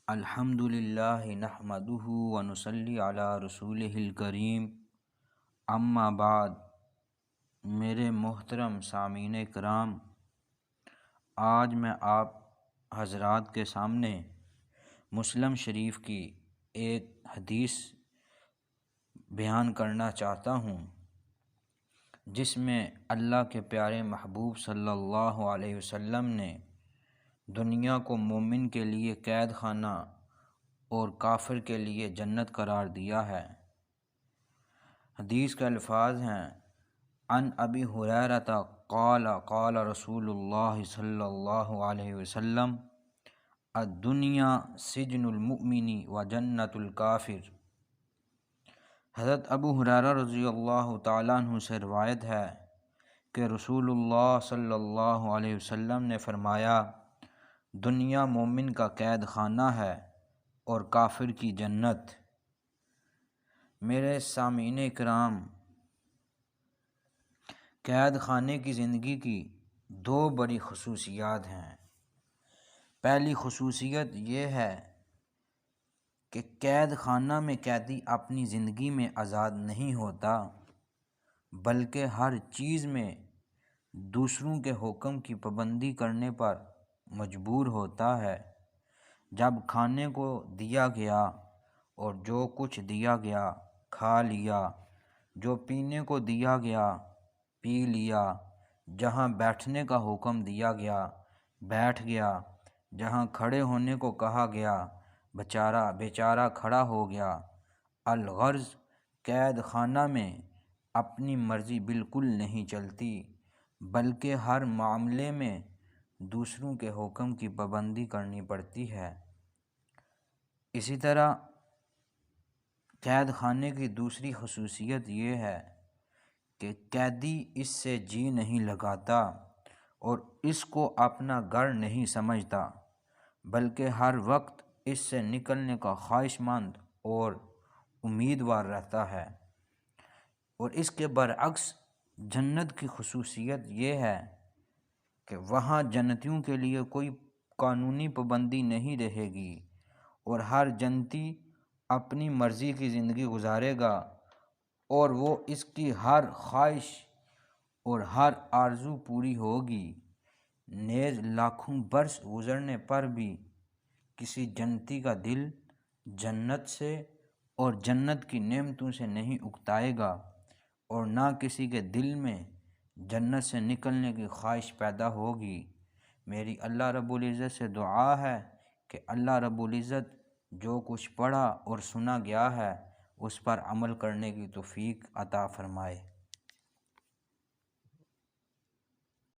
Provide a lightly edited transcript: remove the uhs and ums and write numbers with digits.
الحمد للہ نحمدہ ونصلی علی رسولہ الکریم، اما بعد۔ میرے محترم سامعین کرام، آج میں آپ حضرات کے سامنے مسلم شریف کی ایک حدیث بیان کرنا چاہتا ہوں، جس میں اللہ کے پیارے محبوب صلی اللہ علیہ وسلم نے دنیا کو مومن کے لیے قید خانہ اور کافر کے لیے جنت قرار دیا ہے۔ حدیث کے الفاظ ہیں: عن ابی ہریرہ قال قال رسول اللہ صلی اللہ علیہ وسلم الدنیا سجن المؤمن و جنت الکافر۔ حضرت ابو ہریرہ رضی اللہ تعالیٰ عنہ سے روایت ہے کہ رسول اللہ صلی اللہ علیہ وسلم نے فرمایا، دنیا مومن کا قید خانہ ہے اور کافر کی جنت۔ میرے سامعین کرام، قید خانے کی زندگی کی دو بڑی خصوصیات ہیں۔ پہلی خصوصیت یہ ہے کہ قید خانہ میں قیدی اپنی زندگی میں آزاد نہیں ہوتا، بلکہ ہر چیز میں دوسروں کے حکم کی پابندی کرنے پر مجبور ہوتا ہے۔ جب کھانے کو دیا گیا اور جو کچھ دیا گیا کھا لیا، جو پینے کو دیا گیا پی لیا، جہاں بیٹھنے کا حکم دیا گیا بیٹھ گیا، جہاں کھڑے ہونے کو کہا گیا بیچارہ کھڑا ہو گیا۔ الغرض، قید خانہ میں اپنی مرضی بالکل نہیں چلتی، بلکہ ہر معاملے میں دوسروں کے حکم کی پابندی کرنی پڑتی ہے۔ اسی طرح قید خانے کی دوسری خصوصیت یہ ہے کہ قیدی اس سے جی نہیں لگاتا اور اس کو اپنا گھر نہیں سمجھتا، بلکہ ہر وقت اس سے نکلنے کا خواہش مند اور امیدوار رہتا ہے۔ اور اس کے برعکس جنت کی خصوصیت یہ ہے کہ وہاں جنتیوں کے لیے کوئی قانونی پابندی نہیں رہے گی اور ہر جنتی اپنی مرضی کی زندگی گزارے گا، اور وہ اس کی ہر خواہش اور ہر آرزو پوری ہوگی۔ نیز لاکھوں برس گزرنے پر بھی کسی جنتی کا دل جنت سے اور جنت کی نعمتوں سے نہیں اکتائے گا، اور نہ کسی کے دل میں جنت سے نکلنے کی خواہش پیدا ہوگی۔ میری اللہ رب العزت سے دعا ہے کہ اللہ رب العزت جو کچھ پڑھا اور سنا گیا ہے اس پر عمل کرنے کی توفیق عطا فرمائے۔